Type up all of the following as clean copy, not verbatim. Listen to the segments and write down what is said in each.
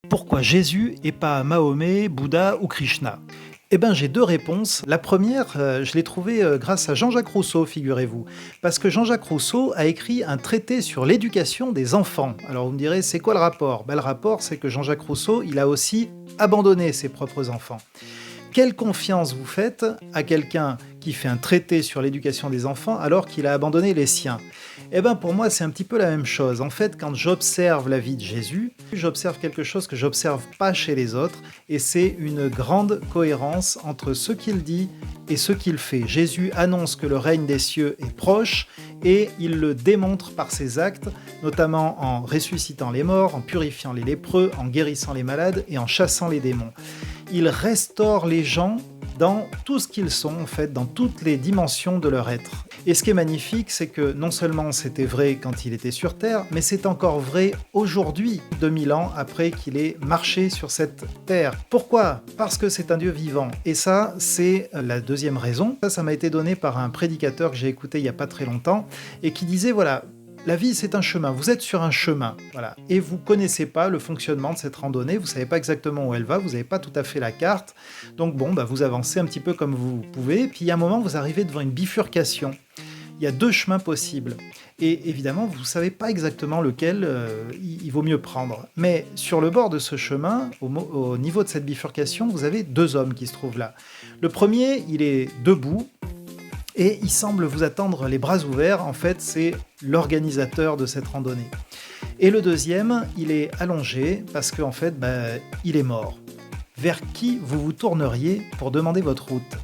Pourquoi Jésus et pas Mahomet, Bouddha ou Krishna? Eh ben, j'ai 2 réponses. La première, je l'ai trouvée, grâce à Jean-Jacques Rousseau, figurez-vous. Parce que Jean-Jacques Rousseau a écrit un traité sur l'éducation des enfants. Alors vous me direz: «C'est quoi le rapport?» Le rapport, c'est que Jean-Jacques Rousseau, il a aussi abandonné ses propres enfants. Quelle confiance vous faites à quelqu'un qui fait un traité sur l'éducation des enfants alors qu'il a abandonné les siens? Eh ben pour moi, c'est un petit peu la même chose. En fait, quand j'observe la vie de Jésus, j'observe quelque chose que j'observe pas chez les autres, et c'est une grande cohérence entre ce qu'il dit et ce qu'il fait. Jésus annonce que le règne des cieux est proche et il le démontre par ses actes, notamment en ressuscitant les morts, en purifiant les lépreux, en guérissant les malades et en chassant les démons. Il restaure les gens dans tout ce qu'ils sont, en fait, dans toutes les dimensions de leur être. Et ce qui est magnifique, c'est que non seulement c'était vrai quand il était sur Terre, mais c'est encore vrai aujourd'hui, 2000 ans après qu'il ait marché sur cette Terre. Pourquoi? Parce que c'est un Dieu vivant. Et ça, c'est la deuxième raison. Ça m'a été donné par un prédicateur que j'ai écouté il n'y a pas très longtemps, et qui disait, voilà, la vie, c'est un chemin. Vous êtes sur un chemin, voilà, et vous connaissez pas le fonctionnement de cette randonnée. Vous savez pas exactement où elle va. Vous n'avez pas tout à fait la carte. Donc bon, vous avancez un petit peu comme vous pouvez. Puis il y a un moment, vous arrivez devant une bifurcation. Il y a 2 chemins possibles. Et évidemment, vous savez pas exactement lequel il vaut mieux prendre. Mais sur le bord de ce chemin, au niveau de cette bifurcation, vous avez 2 hommes qui se trouvent là. Le premier, il est debout. Et il semble vous attendre les bras ouverts. En fait, c'est l'organisateur de cette randonnée. Et le deuxième, il est allongé parce qu'en fait, il est mort. Vers qui vous vous tourneriez pour demander votre route?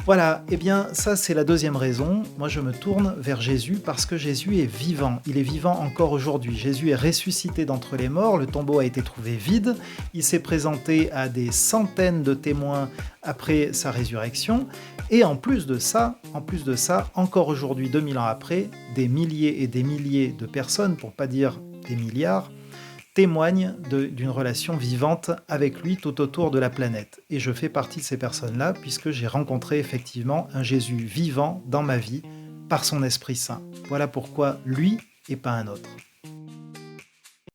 Voilà, eh bien ça c'est la deuxième raison. Moi je me tourne vers Jésus parce que Jésus est vivant. Il est vivant encore aujourd'hui. Jésus est ressuscité d'entre les morts, le tombeau a été trouvé vide, il s'est présenté à des centaines de témoins après sa résurrection, et en plus de ça, encore aujourd'hui, 2000 ans après, des milliers et des milliers de personnes, pour pas dire des milliards, témoigne d'une relation vivante avec lui tout autour de la planète. Et je fais partie de ces personnes-là, puisque j'ai rencontré effectivement un Jésus vivant dans ma vie, par son Esprit Saint. Voilà pourquoi lui et pas un autre.